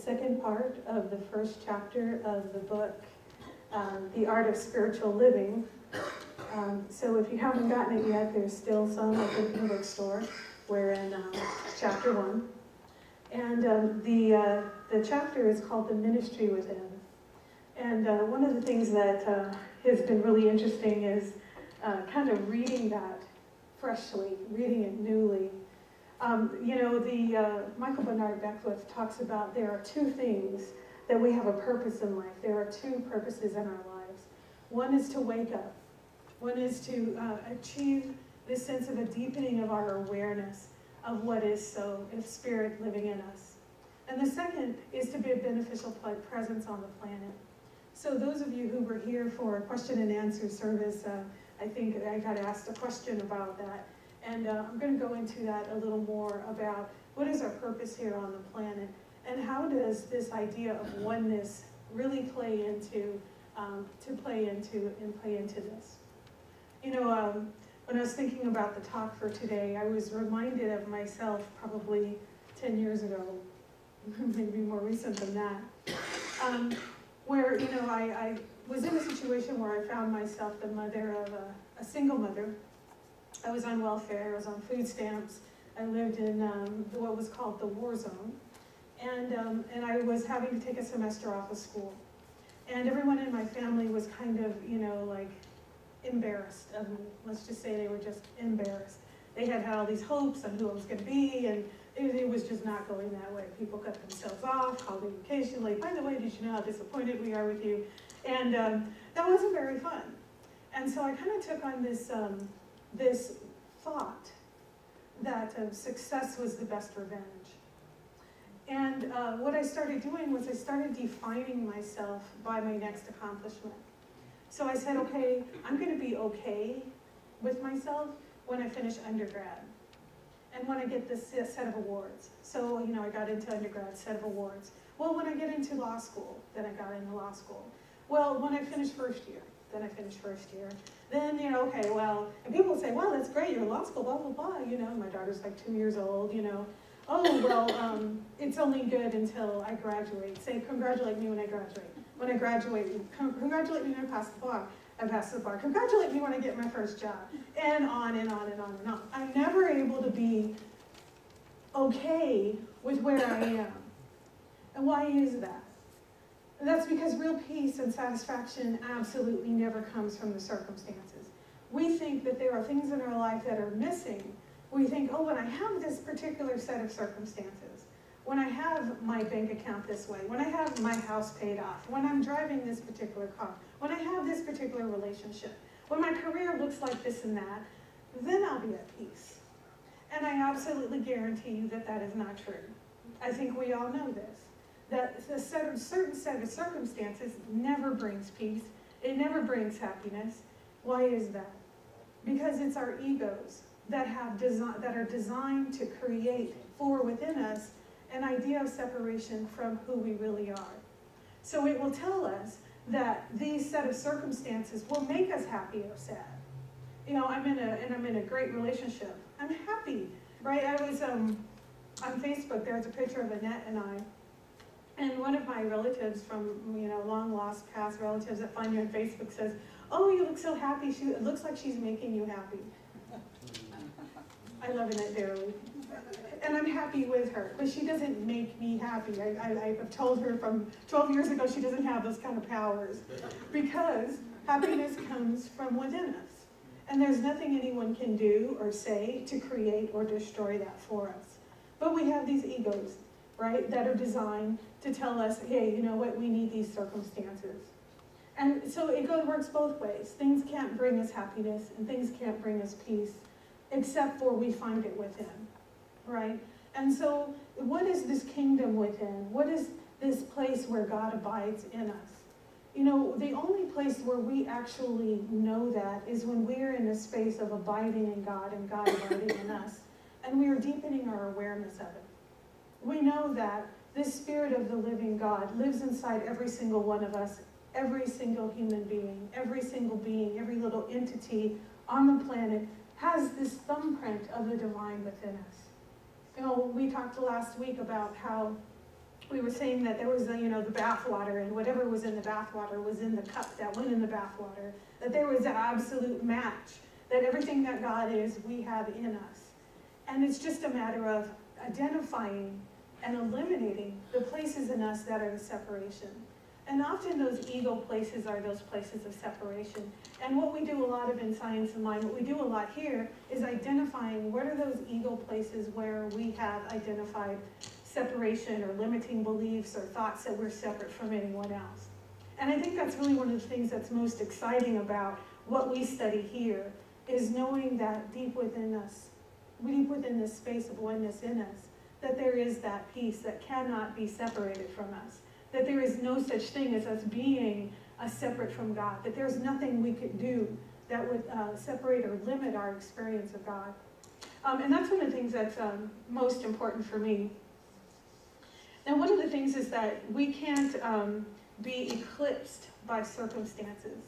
second part of the first chapter of the book, The Art of Spiritual Living. So if you haven't gotten it yet, there's still some in the bookstore. We're in chapter 1. And the chapter is called The Ministry Within. And one of the things that has been really interesting is kind of reading that freshly, reading it newly. Michael Bernard Beckwith talks about there are two things that we have a purpose in life. There are two purposes in our lives. One is to wake up. One is to achieve this sense of a deepening of our awareness of what is so, of spirit living in us. And the second is to be a beneficial presence on the planet. So those of you who were here for a question and answer service, I think I got asked a question about that. And I'm going to go into that a little more about what is our purpose here on the planet and how does this idea of oneness really play into this. When I was thinking about the talk for today, I was reminded of myself probably 10 years ago, maybe more recent than that, where I was in a situation where I found myself the mother of a single mother. I was on welfare, I was on food stamps, I lived in what was called the war zone, and I was having to take a semester off of school. And everyone in my family was kind of, embarrassed of me. Let's just say they were just embarrassed. They had all these hopes on who I was going to be, and it was just not going that way. People cut themselves off, called me occasionally, by the way, did you know how disappointed we are with you? And that wasn't very fun. And so I kind of took on this thought that success was the best revenge. And what I started doing was I started defining myself by my next accomplishment. So I said, okay, I'm going to be okay with myself when I finish undergrad and when I get this set of awards. So, I got into undergrad, set of awards. Well, when I get into law school, then I got into law school. Well, when I finish first year, then I finished first year. Then, okay, well, and people say, well, that's great, you're in law school, blah, blah, blah, my daughter's like 2 years old, Oh, well, it's only good until I graduate. Say, congratulate me when I graduate. When I graduate, congratulate me when I pass the bar. I pass the bar. Congratulate me when I get my first job. And on and on and on and on. I'm never able to be okay with where I am. And why is that? That's because real peace and satisfaction absolutely never comes from the circumstances. We think that there are things in our life that are missing. We think, oh, when I have this particular set of circumstances, when I have my bank account this way, when I have my house paid off, when I'm driving this particular car, when I have this particular relationship, when my career looks like this and that, then I'll be at peace. And I absolutely guarantee you that that is not true. I think we all know this. That a certain set of circumstances never brings peace. It never brings happiness. Why is that? Because it's our egos that are designed to create within us an idea of separation from who we really are. So it will tell us that these set of circumstances will make us happy or sad. I'm in a great relationship. I'm happy, right? I was on Facebook. There's a picture of Annette and I. And one of my relatives from, long lost past relatives that find you on Facebook says, oh, you look so happy. It looks like she's making you happy. I love Annette dearly. And I'm happy with her, but she doesn't make me happy. I've told her from 12 years ago she doesn't have those kind of powers. Because happiness comes from within us. And there's nothing anyone can do or say to create or destroy that for us. But we have these egos, right, that are designed to tell us, hey, you know what, we need these circumstances. And so it works both ways. Things can't bring us happiness and things can't bring us peace, except for we find it within, right? And so what is this kingdom within? What is this place where God abides in us? The only place where we actually know that is when we're in a space of abiding in God and God abiding in us, and we are deepening our awareness of it. We know that this Spirit of the living God lives inside every single one of us, every single human being, every little entity on the planet has this thumbprint of the divine within us. We talked last week about how we were saying that there was the bath water, and whatever was in the bath water was in the cup that went in the bath water, that there was an absolute match, that everything that God is, we have in us. And it's just a matter of identifying and eliminating the places in us that are the separation. And often those ego places are those places of separation. And what we do a lot of in Science and Mind, what we do a lot here, is identifying what are those ego places where we have identified separation or limiting beliefs or thoughts that we're separate from anyone else. And I think that's really one of the things that's most exciting about what we study here, is knowing that deep within us, deep within this space of oneness in us, that there is that peace that cannot be separated from us, that there is no such thing as us being separate from God, that there's nothing we could do that would separate or limit our experience of God. And that's one of the things that's most important for me. Now, one of the things is that we can't be eclipsed by circumstances.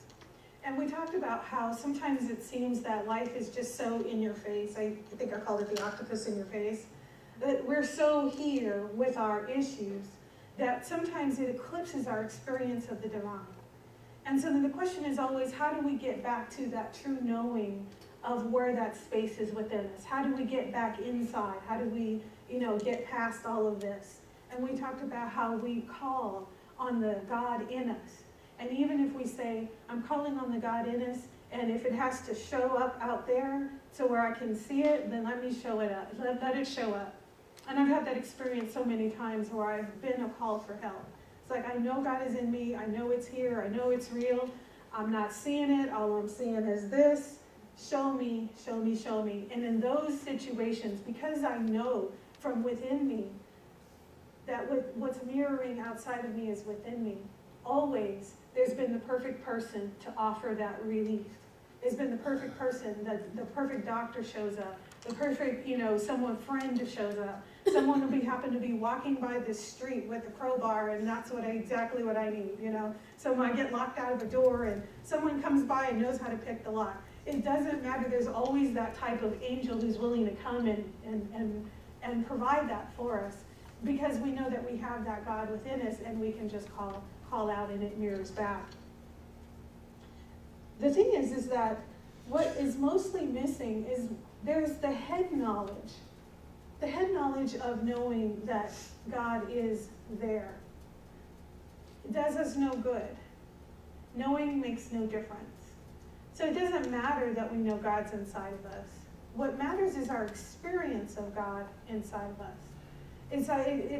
And we talked about how sometimes it seems that life is just so in your face. I think I called it the octopus in your face. That we're so here with our issues that sometimes it eclipses our experience of the divine. And so then the question is always, how do we get back to that true knowing of where that space is within us? How do we get back inside? How do we, get past all of this? And we talked about how we call on the God in us. And even if we say, I'm calling on the God in us, and if it has to show up out there so where I can see it, then let me show it up. Let it show up. And I've had that experience so many times where I've been a call for help. It's like, I know God is in me. I know it's here. I know it's real. I'm not seeing it. All I'm seeing is this. Show me, show me, show me. And in those situations, because I know from within me that what's mirroring outside of me is within me, always there's been the perfect person to offer that relief. There's been the perfect person, the perfect doctor shows up, the perfect, friend shows up. Someone will happen to be walking by this street with a crowbar, and that's exactly what I need, So when I get locked out of a door and someone comes by and knows how to pick the lock, it doesn't matter. There's always that type of angel who's willing to come and provide that for us, because we know that we have that God within us, and we can just call out and it mirrors back. The thing is that what is mostly missing is there's the head knowledge. The head knowledge of knowing that God is there. It does us no good. Knowing makes no difference. So it doesn't matter that we know God's inside of us. What matters is our experience of God inside of us. It's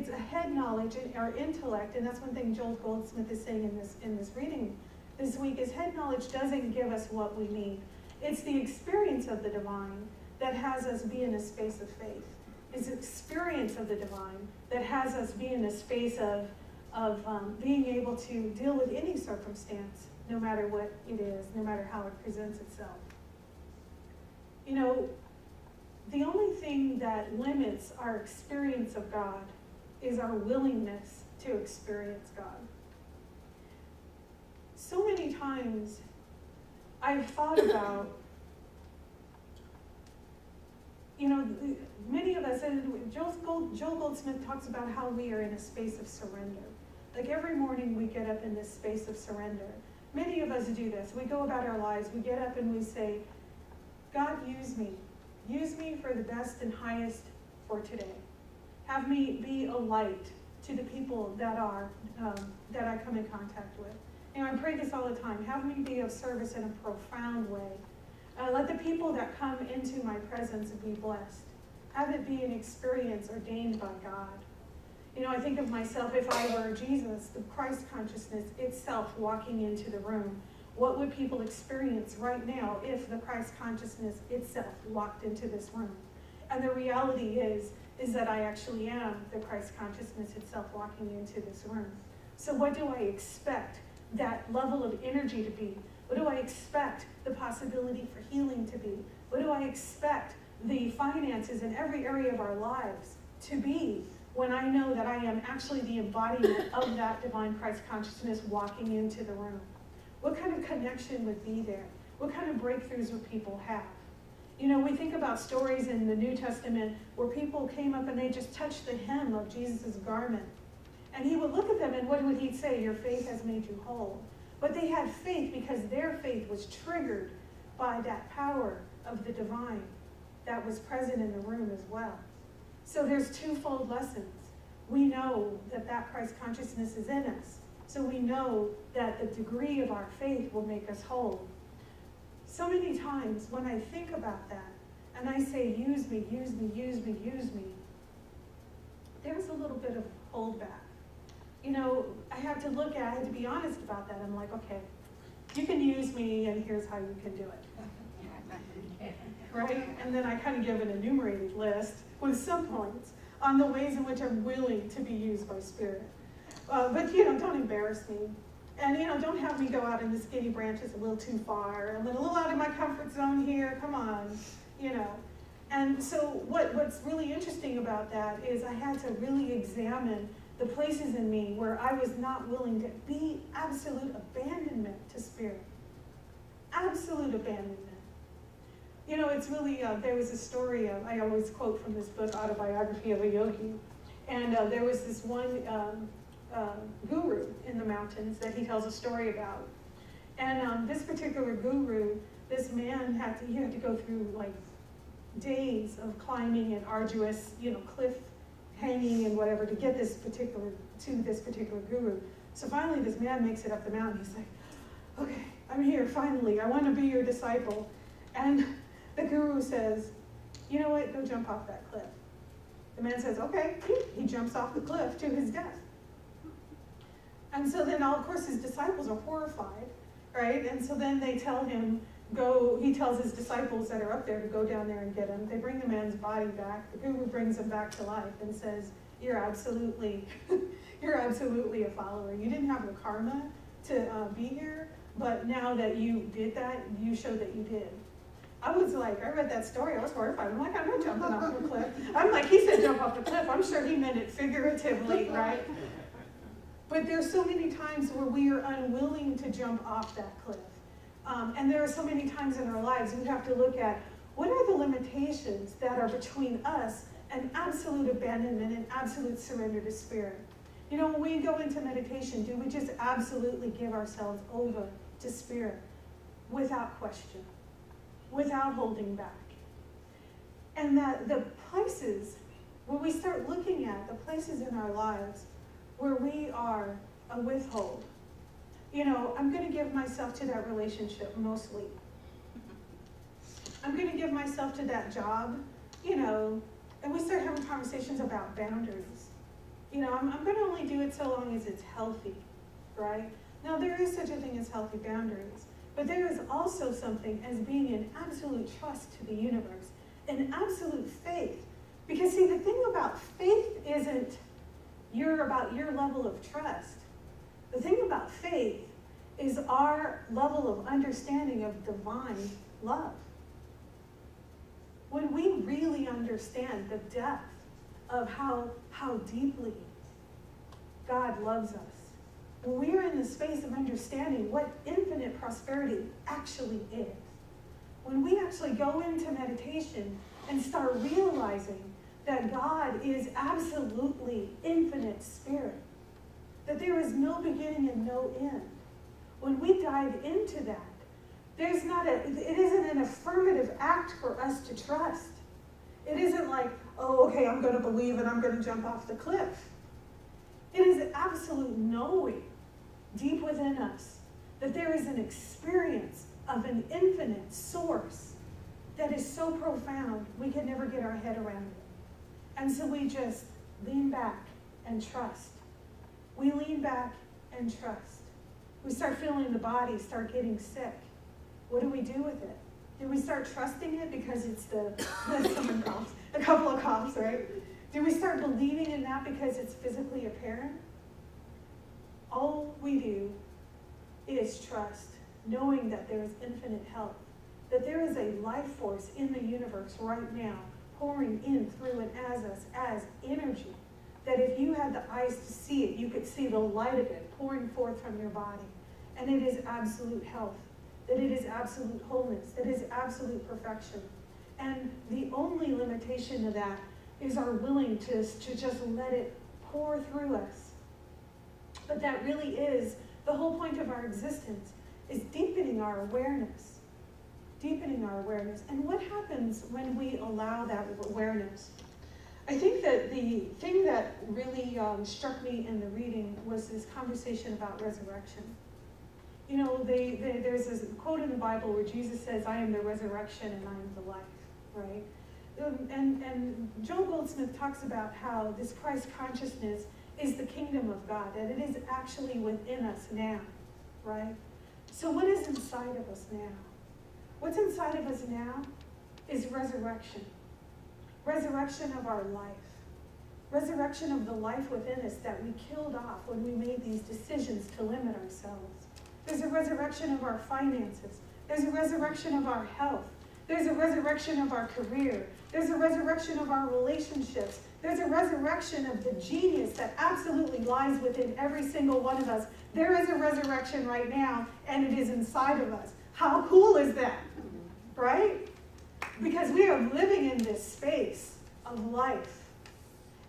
a head knowledge, our intellect, and that's one thing Joel Goldsmith is saying in this reading this week, is head knowledge doesn't give us what we need. It's the experience of the divine that has us be in a space of faith. It's the experience of the divine that has us be in a space of being able to deal with any circumstance, no matter what it is, no matter how it presents itself. The only thing that limits our experience of God is our willingness to experience God. So many times I've thought about, many of us, and Joel Goldsmith talks about how we are in a space of surrender. Like every morning we get up in this space of surrender. Many of us do this. We go about our lives, we get up and we say, God, use me. Use me for the best and highest for today. Have me be a light to the people that I come in contact with. I pray this all the time. Have me be of service in a profound way. Let the people that come into my presence be blessed. Have it be an experience ordained by God. I think of myself, if I were Jesus, the Christ consciousness itself walking into the room. What would people experience right now if the Christ consciousness itself walked into this room? And the reality is that I actually am the Christ consciousness itself walking into this room. So what do I expect that level of energy to be? What do I expect the possibility for healing to be? What do I expect the finances in every area of our lives to be when I know that I am actually the embodiment of that divine Christ consciousness walking into the room? What kind of connection would be there? What kind of breakthroughs would people have? We think about stories in the New Testament where people came up and they just touched the hem of Jesus' garment. And he would look at them, and what would he say? Your faith has made you whole. But they had faith because their faith was triggered by that power of the divine that was present in the room as well. So there's twofold lessons. We know that that Christ consciousness is in us. So we know that the degree of our faith will make us whole. So many times when I think about that, and I say, use me, use me, use me, use me, there's a little bit of holdback. You know, I had to be honest about that. I'm like, okay, you can use me, and here's how you can do it. Right? And then I kind of give an enumerated list with some points on the ways in which I'm willing to be used by Spirit. But, you know, don't embarrass me. And, you know, don't have me go out in the skinny branches a little too far. I'm a little out of my comfort zone here. Come on, you know. And so what's really interesting about that is I had to really examine the places in me where I was not willing to be absolute abandonment to Spirit. Absolute abandonment. You know, it's really, there was a story, I always quote from this book, Autobiography of a Yogi, and there was this one guru in the mountains that he tells a story about. And this particular guru, this man had to go through like days of climbing and arduous, you know, cliff hanging and whatever to get this particular guru. So finally this man makes it up the mountain. He's like, okay, I'm here finally. I want to be your disciple. And the guru says, you know what, go jump off that cliff. The man says, okay. He jumps off the cliff to his death. And so then, of course, his disciples are horrified, right? And so then they tell him, he tells his disciples that are up there to go down there and get him. They bring the man's body back. The guru brings him back to life and says, you're absolutely a follower. You didn't have the karma to be here, but now that you did that, you showed that you did. I was like, I read that story, I was horrified. I'm like, I'm not jumping off the cliff. I'm like, he said jump off the cliff. I'm sure he meant it figuratively, right? But there's so many times where we are unwilling to jump off that cliff. And there are so many times in our lives we have to look at what are the limitations that are between us and absolute abandonment and absolute surrender to Spirit. You know, when we go into meditation, do we just absolutely give ourselves over to Spirit without question, without holding back? And that the places where we start looking at the places in our lives where we are a withhold. You know, I'm going to give myself to that relationship mostly. I'm going to give myself to that job, you know, and we start having conversations about boundaries. You know, I'm going to only do it so long as it's healthy, right? Now, there is such a thing as healthy boundaries, but there is also something as being in absolute trust to the universe, an absolute faith. Because see, the thing about faith isn't about your level of trust. The thing about faith is our level of understanding of divine love. When we really understand the depth of how deeply God loves us, when we are in the space of understanding what infinite prosperity actually is, when we actually go into meditation and start realizing that God is absolutely infinite Spirit, that there is no beginning and no end. When we dive into that, it isn't an affirmative act for us to trust. It isn't like, oh, okay, I'm going to believe and I'm going to jump off the cliff. It is absolute knowing deep within us that there is an experience of an infinite source that is so profound we can never get our head around it. And so we just lean back and trust. We lean back and trust. We start feeling the body start getting sick. What do we do with it? Do we start trusting it because it's someone coughs, a couple of coughs, right? Do we start believing in that because it's physically apparent? All we do is trust, knowing that there is infinite health, that there is a life force in the universe right now pouring in, through, and as us as energy, that if you had the eyes to see it, you could see the light of it pouring forth from your body. And it is absolute health, that it is absolute wholeness, that it is absolute perfection. And the only limitation to that is our willingness to just let it pour through us But that really is the whole point of our existence, is deepening our awareness. Deepening our awareness. And what happens when we allow that awareness? I think that the thing that really struck me in the reading was this conversation about resurrection. You know, there's this quote in the Bible where Jesus says, I am the resurrection and I am the life, right? And Joel Goldsmith talks about how this Christ consciousness is the kingdom of God, and it is actually within us now, right? So what is inside of us now? What's inside of us now is resurrection. Resurrection of our life. Resurrection of the life within us that we killed off when we made these decisions to limit ourselves. There's a resurrection of our finances. There's a resurrection of our health. There's a resurrection of our career. There's a resurrection of our relationships. There's a resurrection of the genius that absolutely lies within every single one of us. There is a resurrection right now, and it is inside of us. How cool is that? Right? Because we are living in this space of life.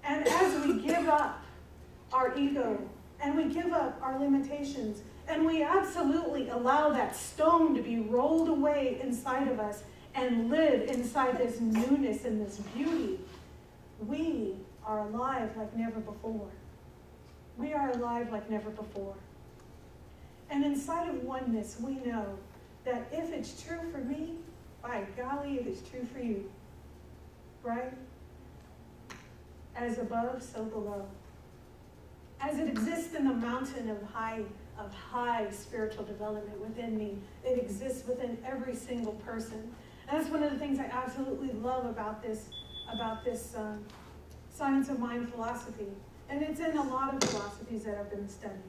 And as we give up our ego, and we give up our limitations, and we absolutely allow that stone to be rolled away inside of us and live inside this newness and this beauty, we are alive like never before. We are alive like never before. And inside of oneness, we know that if it's true for me, by golly, it is true for you. Right? As above, so below. As it exists in the mountain of high spiritual development within me, it exists within every single person. And that's one of the things I absolutely love about this science of mind philosophy. And it's in a lot of philosophies that I've been studying.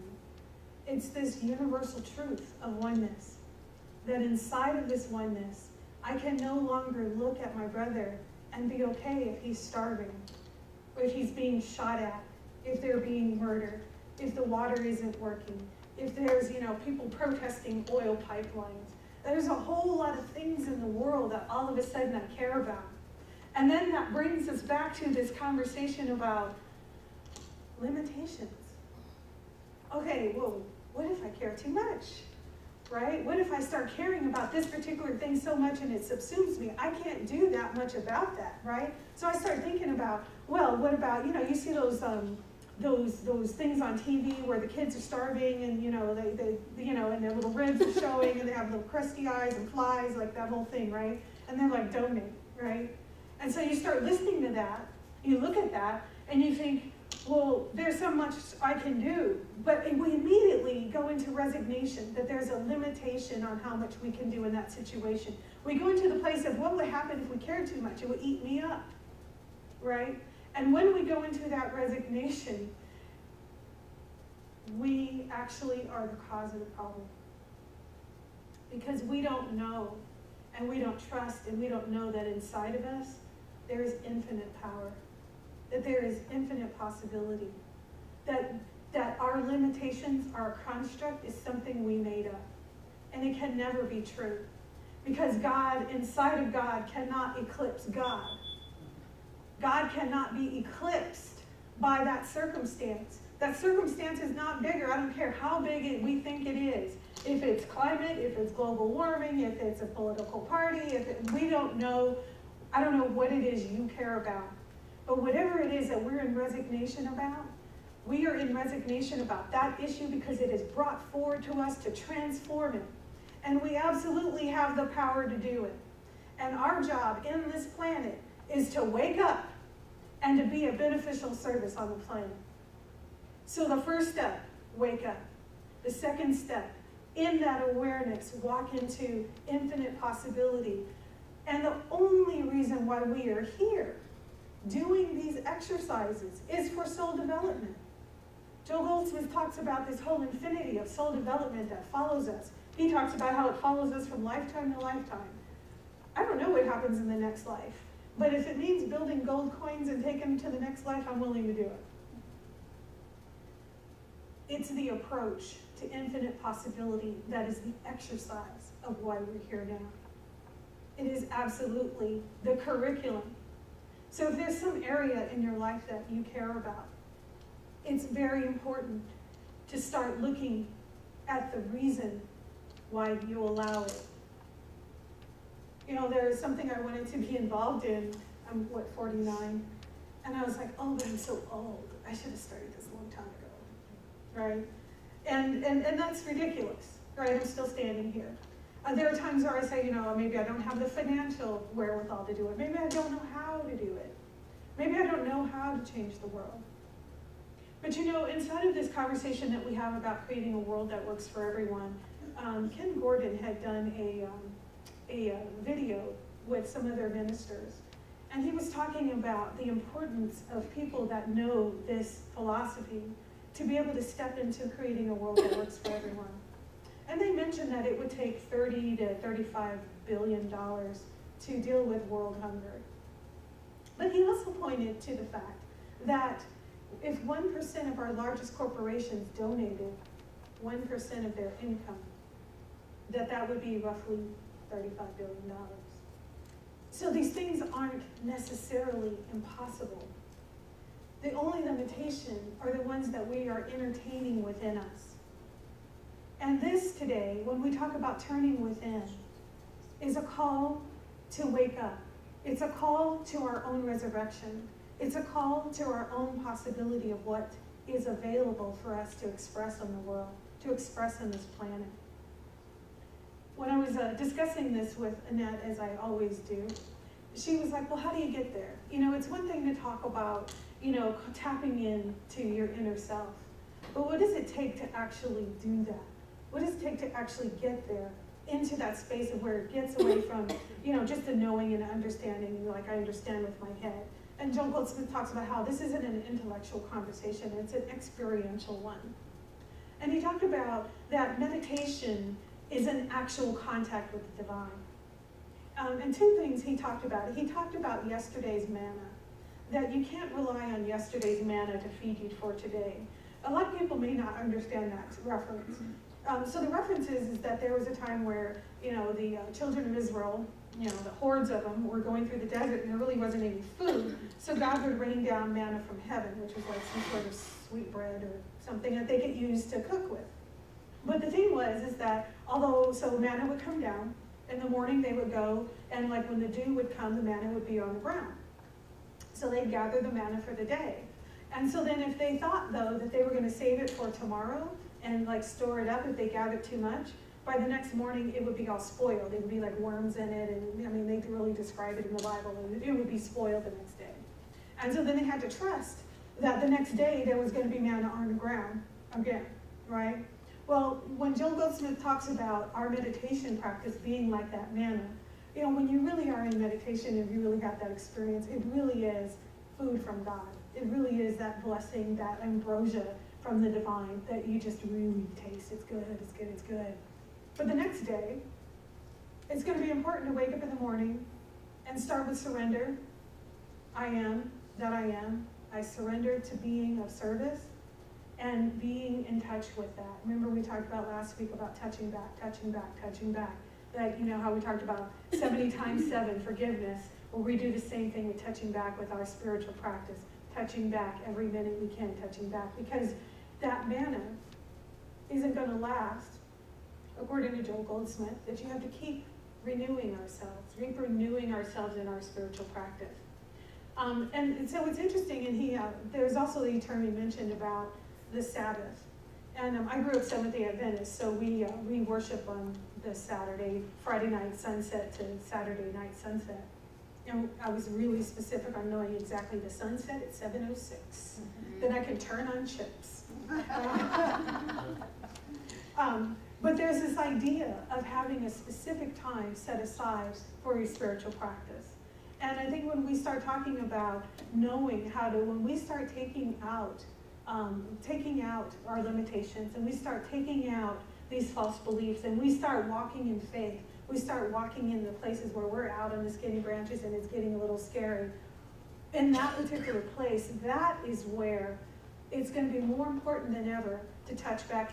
It's this universal truth of oneness. That inside of this oneness, I can no longer look at my brother and be okay if he's starving, or if he's being shot at, if they're being murdered, if the water isn't working, if there's, people protesting oil pipelines. There's a whole lot of things in the world that all of a sudden I care about. And then that brings us back to this conversation about limitations. Okay, well, what if I care too much? Right? What if I start caring about this particular thing so much and it subsumes me? I can't do that much about that, right? So I start thinking about, well, what about, you see those things on TV where the kids are starving and, they and their little ribs are showing and they have little crusty eyes and flies, like that whole thing, right? And they're like, donate, right? And so you start listening to that, you look at that, and you think, well, there's so much I can do. But we immediately go into resignation, that there's a limitation on how much we can do in that situation. We go into the place of what would happen if we cared too much? It would eat me up, right? And when we go into that resignation, we actually are the cause of the problem. Because we don't know, and we don't trust, and we don't know that inside of us, there is infinite power. That there is infinite possibility, that our limitations, our construct is something we made up. And it can never be true. Because God, inside of God, cannot eclipse God. God cannot be eclipsed by that circumstance. That circumstance is not bigger. I don't care how big we think it is. If it's climate, if it's global warming, if it's a political party, we don't know. I don't know what it is you care about. But whatever it is that we're in resignation about, we are in resignation about that issue because it is brought forward to us to transform it. And we absolutely have the power to do it. And our job in this planet is to wake up and to be a beneficial service on the planet. So the first step, wake up. The second step, in that awareness, walk into infinite possibility. And the only reason why we are here doing these exercises is for soul development. Joel Goldsmith talks about this whole infinity of soul development that follows us. He talks about how it follows us from lifetime to lifetime. I don't know what happens in the next life, but if it means building gold coins and taking them to the next life, I'm willing to do it. It's the approach to infinite possibility that is the exercise of why we're here now. It is absolutely the curriculum. So if there's some area in your life that you care about, it's very important to start looking at the reason why you allow it. You know, there's something I wanted to be involved in. I'm, 49? And I was like, oh, but I'm so old. I should have started this a long time ago, right? And that's ridiculous, right? I'm still standing here. There are times where I say, you know, maybe I don't have the financial wherewithal to do it. Maybe I don't know how to do it. Maybe I don't know how to change the world. But you know, inside of this conversation that we have about creating a world that works for everyone, Ken Gordon had done a video with some of their ministers. And he was talking about the importance of people that know this philosophy to be able to step into creating a world that works for everyone. And they mentioned that it would take $30 to $35 billion to deal with world hunger. But he also pointed to the fact that if 1% of our largest corporations donated 1% of their income, that would be roughly $35 billion. So these things aren't necessarily impossible. The only limitation are the ones that we are entertaining within us. And this today, when we talk about turning within, is a call to wake up. It's a call to our own resurrection. It's a call to our own possibility of what is available for us to express on the world, to express on this planet. When I was discussing this with Annette, as I always do, she was like, well, how do you get there? You know, it's one thing to talk about, you know, tapping into your inner self. But what does it take to actually do that? What does it take to actually get there into that space of where it gets away from, you know, just the knowing and understanding, like I understand with my head. And Joel Goldsmith talks about how this isn't an intellectual conversation, it's an experiential one. And he talked about that meditation is an actual contact with the divine. And two things he talked about. He talked about yesterday's manna, that you can't rely on yesterday's manna to feed you for today. A lot of people may not understand that reference. So the reference is that there was a time where, you know, the children of Israel, you know, the hordes of them were going through the desert and there really wasn't any food. So God would rain down manna from heaven, which was like some sort of sweet bread or something that they could use to cook with. But the thing is that so manna would come down, in the morning they would go, and like when the dew would come, the manna would be on the ground. So they'd gather the manna for the day. And so then if they thought, though, that they were going to save it for tomorrow and like store it up if they gathered too much, by the next morning it would be all spoiled. It would be like worms in it, and I mean, they really describe it in the Bible, and it would be spoiled the next day. And so then they had to trust that the next day there was going to be manna on the ground again, right? Well, when Joel Goldsmith talks about our meditation practice being like that manna, you know, when you really are in meditation and you really got that experience, it really is food from God. It really is that blessing, that ambrosia from the divine that you just really taste. It's good, it's good, it's good. But the next day, it's going to be important to wake up in the morning and start with surrender. I am that I am. I surrender to being of service and being in touch with that. Remember we talked about last week about touching back, touching back, touching back. That, you know, how we talked about 70 times 7 forgiveness. Well, we do the same thing with touching back with our spiritual practice. Touching back every minute we can, touching back. Because that manna isn't going to last, according to Joel Goldsmith, that you have to keep renewing ourselves, renewing ourselves in our spiritual practice. And so it's interesting, and there's also the term he mentioned about the Sabbath. And I grew up Seventh-day Adventist, so we worship on the Friday night sunset to Saturday night sunset. And I was really specific on knowing exactly the sunset at 7:06. Then I can turn on chips. But there's this idea of having a specific time set aside for your spiritual practice. And I think when we start talking about knowing how to, when we start taking out our limitations, and we start taking out these false beliefs, and we start walking in faith, we start walking in the places where we're out on the skinny branches and it's getting a little scary. In that particular place, that is where it's going to be more important than ever to touch back,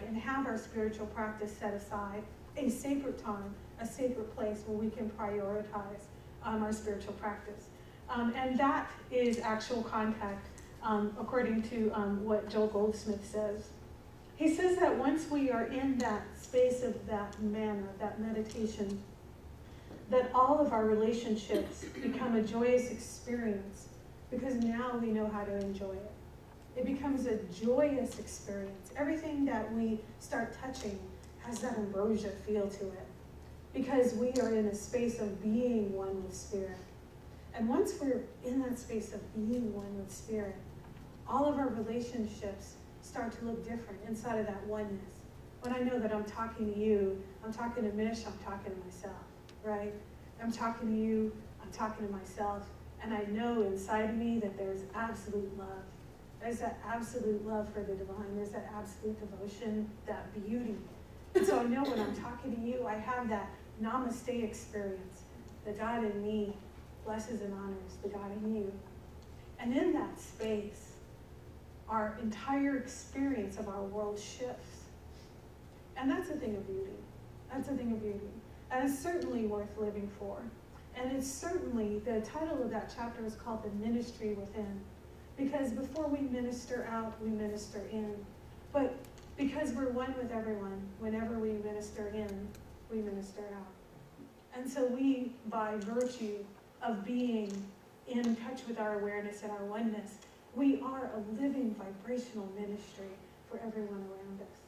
and have our spiritual practice set aside, a sacred time, a sacred place where we can prioritize our spiritual practice. And that is actual contact according to what Joel Goldsmith says. He says that once we are in that space of that manner, that meditation, that all of our relationships become a joyous experience because now we know how to enjoy it. It becomes a joyous experience. Everything that we start touching has that ambrosia feel to it because we are in a space of being one with Spirit. And once we're in that space of being one with Spirit, all of our relationships start to look different inside of that oneness. When I know that I'm talking to you, I'm talking to Mish, I'm talking to myself, right? I'm talking to you, I'm talking to myself, and I know inside of me that there's absolute love. There's that absolute love for the divine. There's that absolute devotion, that beauty. And so I know when I'm talking to you, I have that namaste experience. The God in me blesses and honors the God in you. And in that space, our entire experience of our world shifts. And that's a thing of beauty. That's a thing of beauty. And it's certainly worth living for. And it's certainly, the title of that chapter is called The Ministry Within. Because before we minister out, we minister in. But because we're one with everyone, whenever we minister in, we minister out. And so we, by virtue of being in touch with our awareness and our oneness, we are a living vibrational ministry for everyone around us.